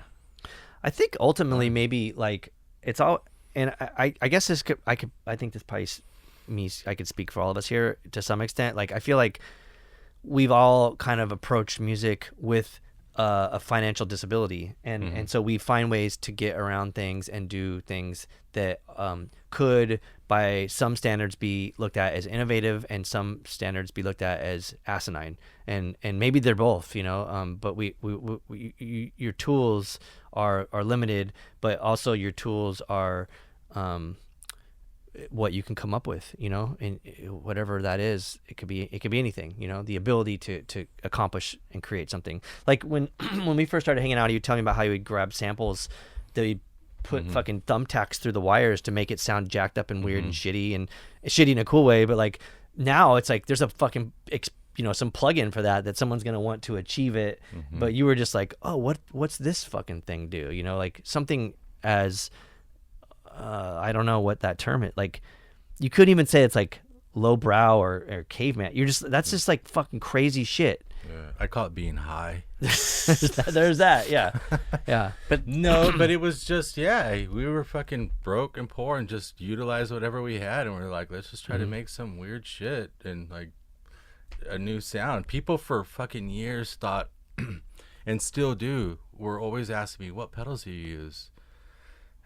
I think ultimately maybe like it's all, and I guess I think this probably I could speak for all of us here to some extent. Like I feel like we've all kind of approached music with a financial disability, and so we find ways to get around things and do things that could by some standards be looked at as innovative and some standards be looked at as asinine, and maybe they're both, you know, but your tools are limited, but also your tools are what you can come up with, you know, and whatever that is. It could be anything, you know, the ability to accomplish and create something. Like when when we first started hanging out, you tell me about how you would grab samples that you put fucking thumbtacks through the wires to make it sound jacked up and weird and shitty in a cool way. But like now it's like there's a fucking some plug-in for that someone's gonna want to achieve it. But you were just like, oh, what's this fucking thing do? You know, like something as I don't know what that term is. Like you couldn't even say it's like lowbrow or caveman. That's just like fucking crazy shit. Yeah, I call it being high. There's that, yeah. But no, but it was just, we were fucking broke and poor and just utilized whatever we had, and we are like, let's just try to make some weird shit and like a new sound. People for fucking years thought, and still do, were always asking me, what pedals do you use?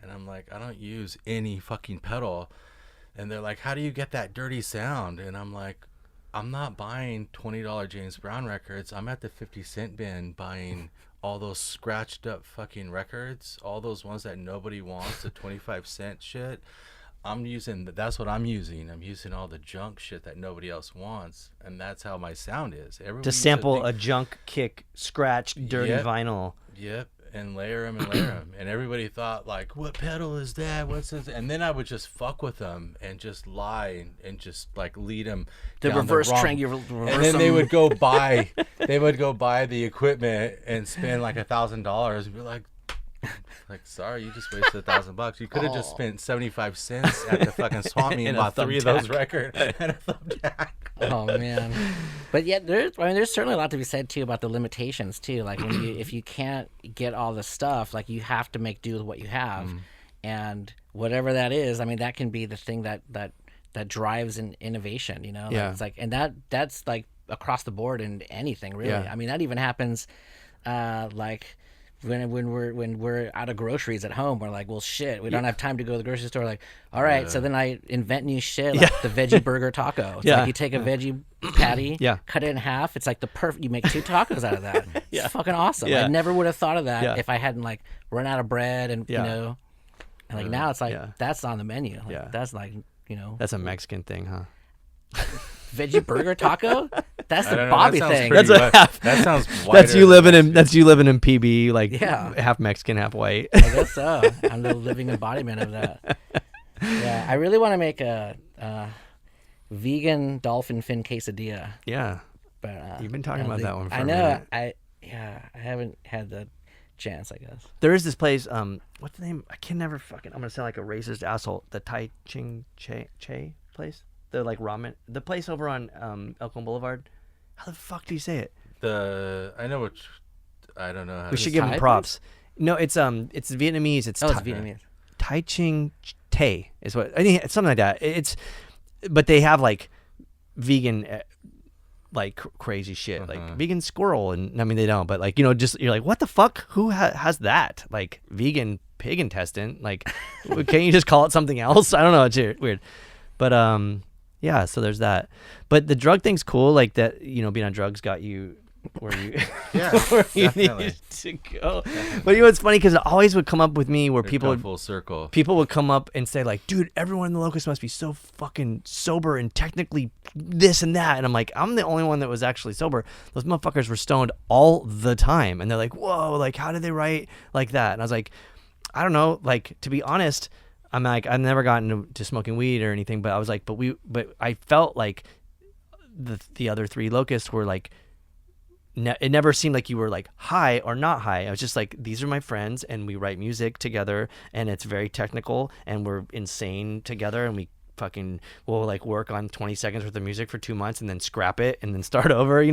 And I'm like, I don't use any fucking pedal. And they're like, how do you get that dirty sound? And I'm like, I'm not buying $20 James Brown records. I'm at the 50-cent bin buying all those scratched up fucking records, all those ones that nobody wants, the 25-cent shit. That's what I'm using. I'm using all the junk shit that nobody else wants, and that's how my sound is. Everybody to sample a junk kick, scratched, dirty vinyl. Yep. And layer them. And everybody thought, like, what pedal is that? What's this? And then I would just fuck with them and just lie and just, like, lead them the down reverse the wrong. triangle. And then they would go buy the equipment and spend, like, $1,000 and be like, sorry, you just wasted $1,000. You could have just spent 75 cents at the fucking swap meet and bought 3 of those records and a thumbtack. Oh man, but yeah, there's certainly a lot to be said too about the limitations too. Like if you can't get all the stuff, like you have to make do with what you have, and whatever that is, I mean, that can be the thing that drives an innovation. You know, like, it's like, and that's like across the board in anything really. I mean, that even happens, like. When we're out of groceries at home, we're like, well, shit, we don't have time to go to the grocery store. Like, all right, so then I invent new shit, like the veggie burger taco. It's like you take a veggie patty, cut it in half. It's like you make 2 tacos out of that. It's fucking awesome. I never would have thought of that if I hadn't like run out of bread and you know, and like now it's like that's on the menu. Like, that's like, you know, that's a Mexican thing, huh? Veggie burger taco? That's the Bobby thing. That's that sounds. That's you living in PB, like half Mexican, half white. I guess so. I'm the living embodiment of that. Yeah, I really want to make a vegan dolphin fin quesadilla. Yeah, but you've been talking about that one. For I a know. minute. I haven't had the chance. I guess there is this place. What's the name? I can never fucking. I'm gonna sound like a racist asshole. The Tai Ching Che place. The like ramen, the place over on Elkhorn Boulevard. How the fuck do you say it? I know which. I don't know. How we should give them props. No, it's Vietnamese. It's Vietnamese. Tai Ching Tay is what I think. It's something like that. But they have like vegan, like crazy shit, like vegan squirrel, and I mean they don't, but like just you're like, what the fuck? Who has that? Like vegan pig intestine? Like, can't you just call it something else? I don't know. It's weird, but yeah, so there's that. But the drug thing's cool, like that, being on drugs got you where you where you needed to go. But it's funny because it always would come up with me where people would full circle. People would come up and say like, dude, everyone in the Locust must be so fucking sober and technically this and that. And I'm like, I'm the only one that was actually sober. Those motherfuckers were stoned all the time. And they're like, whoa, like how did they write like that? And I was like, I don't know, like to be honest, I'm like, I've never gotten to smoking weed or anything, but I was like, but I felt like the other 3 Locusts were like, it never seemed like you were like high or not high. I was just like, these are my friends and we write music together and it's very technical and we're insane together and we'll like work on 20 seconds worth of music for 2 months and then scrap it and then start over,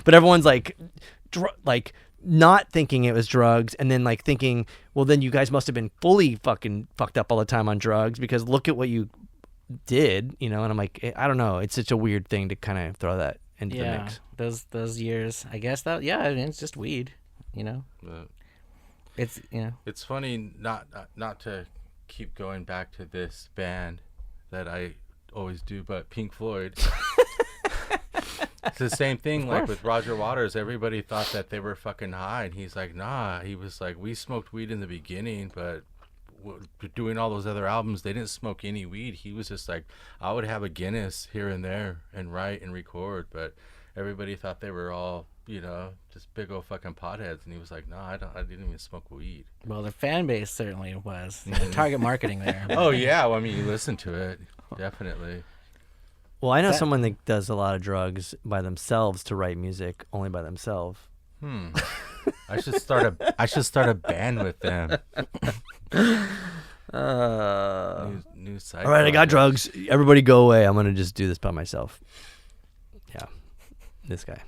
but everyone's like not thinking it was drugs and then like thinking, well, then you guys must have been fully fucking fucked up all the time on drugs because look at what you did, and I'm like, I don't know. It's such a weird thing to kind of throw that into the mix. Those years, I guess I mean, it's just weed, It's, It's funny not to keep going back to this band that I always do, but Pink Floyd. It's the same thing, like with Roger Waters. Everybody thought that they were fucking high, and he's like, nah. He was like, we smoked weed in the beginning, but doing all those other albums, they didn't smoke any weed. He was just like, I would have a Guinness here and there and write and record, but everybody thought they were all, just big old fucking potheads. And he was like, no, I didn't even smoke weed. Well, the fan base certainly was. Target marketing there. Oh, yeah. Well, I mean, you listen to it. Definitely. Well, I know someone that does a lot of drugs by themselves to write music only by themselves. I should start a band with them. New side all right, I got project. drugs. Everybody go away. I'm going to just do this by myself. Yeah. This guy.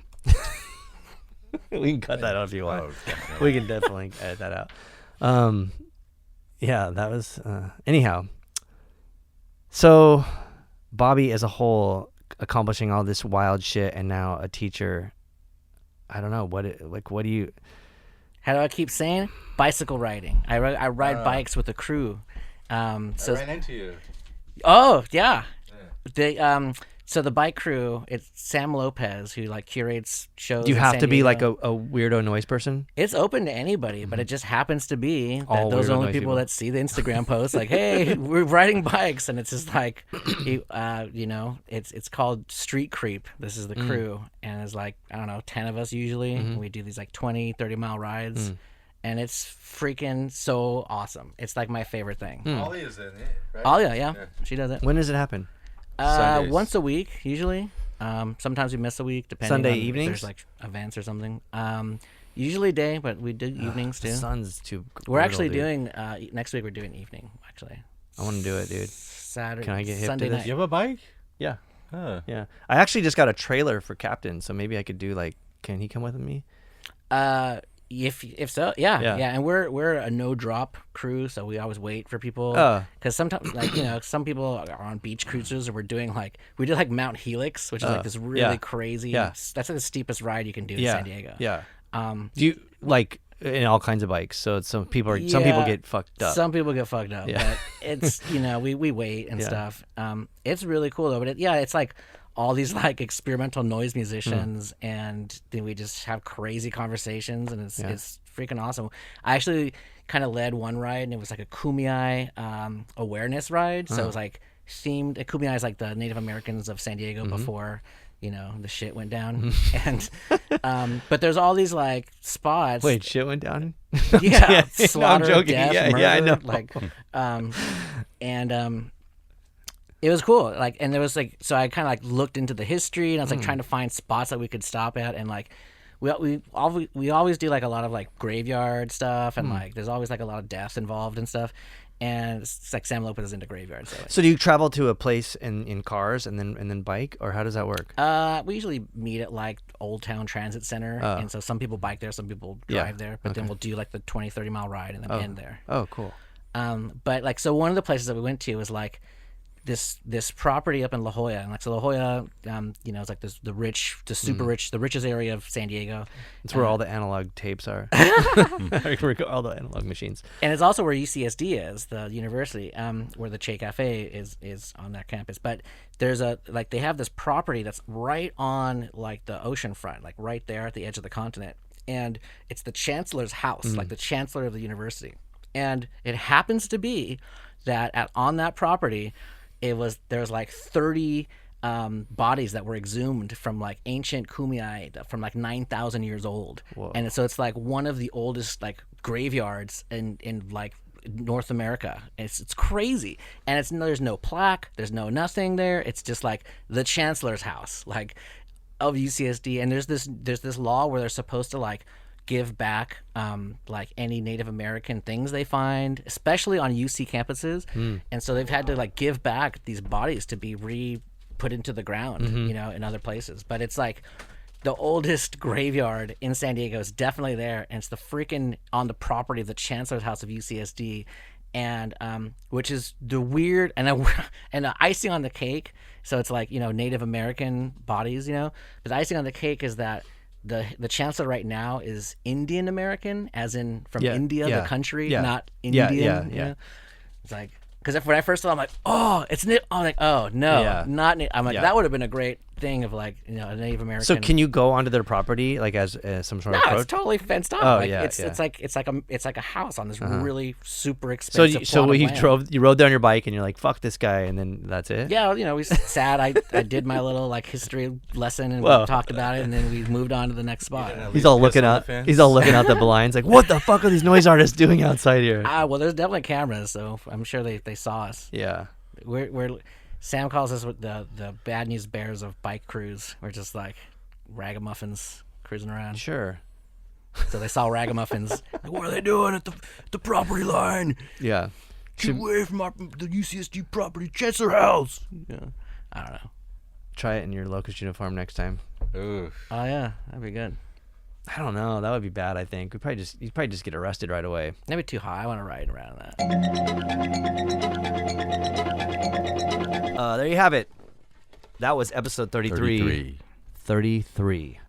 We can cut that out if you want. Oh, definitely. We can definitely edit that out. Yeah, that was anyhow. So Bobby as a whole accomplishing all this wild shit and now a teacher. I don't know what do you How do I keep saying? Bicycle riding. I ride bikes with a crew. So I ran into you. Oh yeah. So the bike crew, it's Sam Lopez who like curates shows. do you in have San to be Diego. like a weirdo noise person? It's open to anybody, but it just happens to be that All those weirdo are only noise people people. that see the Instagram posts like, hey, we're riding bikes. And it's just like, it's called Street Creep. This is the crew. And it's like, I don't know, 10 of us usually. And we do these like 20, 30-mile rides. And it's freaking so awesome. It's like my favorite thing. Ollie is in it, right? Oh, yeah. She does it. When does it happen? Sundays. Once a week, usually. Sometimes we miss a week, depending Sunday on if evenings? there's like events or something. Usually day, but we do evenings too. The sun's too We're actually brutal, dude. doing next week. We're doing evening actually. I want to do it, dude. Saturday. Can I get hip to Sunday this? night. You have a bike? Yeah. Huh. Yeah. I actually just got a trailer for Captain, so maybe I could do like, can he come with me? If so, yeah. Yeah. And we're a no drop crew, so we always wait for people. Oh. Because sometimes, like some people are on beach cruises, or we did like Mount Helix, which is like this really yeah. crazy. Yeah. That's like the steepest ride you can do in Yeah. San Diego. Yeah. Do you like in all kinds of bikes? So it's some people Yeah, get fucked up. Some people get fucked up, Yeah. but it's we wait and Yeah. stuff. It's really cool though, but it's like all these like experimental noise musicians, and then we just have crazy conversations, and it's freaking awesome. I actually kind of led one ride, and it was like a Kumeyaay awareness ride. So it was like themed. Kumeyaay is like the Native Americans of San Diego before the shit went down, and but there's all these like spots. Wait, shit went down? Yeah, No, slaughter, I'm joking. death, Yeah, murder, yeah, I know. like, it was cool. Like, and there was like, so I kind of like looked into the history, and I was like trying to find spots that we could stop at, and like, we always do like a lot of like graveyard stuff, and like there's always like a lot of death involved and stuff, and it's like Sam Lopez is into graveyards. So, So do you travel to a place in cars and then bike, or how does that work? we usually meet at like Old Town Transit Center, and so some people bike there, some people Yeah. drive there, but then we'll do like the 20-30 mile ride and then end there. Oh, cool. But like, so one of the places that we went to was like this property up in La Jolla, and like, so La Jolla, it's like this the richest area of San Diego. It's where all the analog tapes are. All the analog machines. And it's also where UCSD is, the university, where the Che Cafe is on that campus. But there's they have this property that's right on like the ocean front, like right there at the edge of the continent. And it's the chancellor's house, like the chancellor of the university. And it happens to be that on that property, there's like 30 bodies that were exhumed from like ancient Kumeyaay from like 9,000 years old. Whoa. And so it's like one of the oldest like graveyards in like North America. It's crazy. And there's no plaque, there's no nothing there. It's just like the chancellor's house, like of UCSD. And there's this law where they're supposed to like give back like any Native American things they find, especially on UC campuses. And so they've had to like give back these bodies to be put into the ground, in other places. But it's like the oldest graveyard in San Diego is definitely there, and it's the freaking on the property of the chancellor's house of UCSD, and which is the weird and the icing on the cake. So it's like Native American bodies, but the icing on the cake is that the chancellor right now is Indian American, as in from India, the country, not Indian. Yeah. It's like, because when I first saw it, I'm like, oh, it's Nip. I'm like, oh no, not Nip. I'm like, that would have been a great thing of like, you know, a Native American. So can you go onto their property like as some sort of No, approach? it's totally fenced off. Oh, like, yeah, it's yeah. it's like a house on this really super So expensive. so plot of you land. you rode down your bike and you're like, fuck this guy, and then that's it. Yeah, you know, we sat. I did my little like history lesson and Whoa. we talked about it, and then we moved on to the next spot. He's all looking out. He's all looking out the blinds, like, what the fuck are these noise artists doing outside here? Well, there's definitely cameras, so I'm sure they saw us. Yeah. We're Sam calls us the bad news bears of bike crews. We're just like ragamuffins cruising around. Sure. So they saw ragamuffins. Like, what are they doing at the property line? Yeah. Get away from the UCSD property, Chancellor House. Yeah. I don't know. Try it in your Locust uniform next time. Ooh. Oh yeah, that'd be good. I don't know. That would be bad. I think you'd probably just get arrested right away. That'd be too high. I want to ride around that. There you have it. That was episode 33. 33.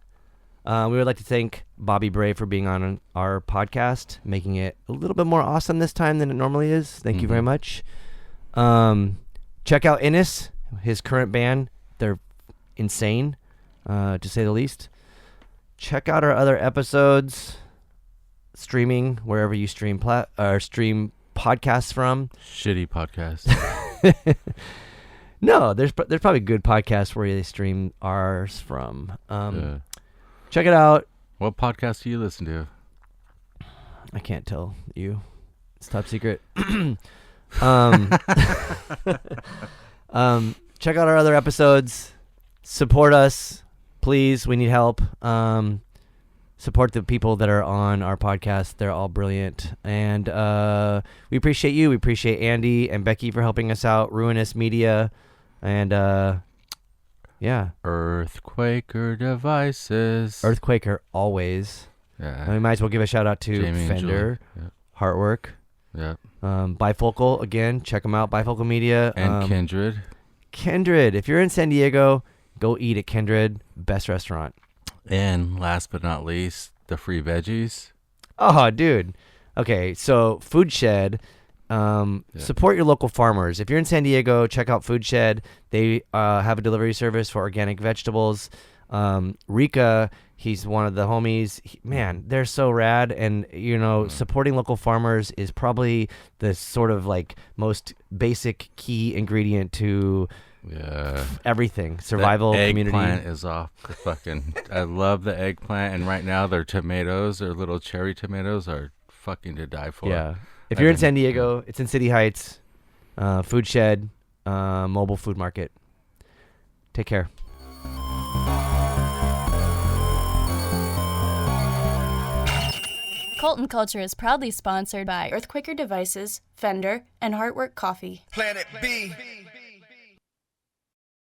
We would like to thank Bobby Bray for being on our podcast, making it a little bit more awesome this time than it normally is. Thank you very much. Check out INUS, his current band. They're insane, to say the least. Check out our other episodes, streaming wherever you stream podcasts from. Shitty podcast. No, there's probably good podcasts where they stream ours from. Yeah. Check it out. What podcast do you listen to? I can't tell you. It's top secret. Check out our other episodes. Support us, please. We need help. Support the people that are on our podcast. They're all brilliant. And we appreciate you. We appreciate Andy and Becky for helping us out. Ruinous Media. And yeah. Earthquaker Devices. Earthquaker always. Yeah. And we might as well give a shout out to Jamie and Fender, Julie. Heartwork, Yep. Bifocal. Again, check them out. Bifocal Media. And Kindred. Kindred. If you're in San Diego, go eat at Kindred. Best restaurant. And last but not least, the free veggies. Oh, dude. Okay, so Food Shed. Support your local farmers. If you're in San Diego, check out Food Shed. They have a delivery service for organic vegetables. Rika, he's one of the homies. Man, they're so rad. And, you know, supporting local farmers is probably the sort of like most basic key ingredient to everything. Survival, the community. Eggplant is off the fucking. I love the eggplant, and right now their tomatoes, their little cherry tomatoes, are fucking to die for. Yeah. If you're in San Diego, it's in City Heights. Food Shed, mobile food market. Take care. Colton Culture is proudly sponsored by Earthquaker Devices, Fender, and Heartwork Coffee. Planet B.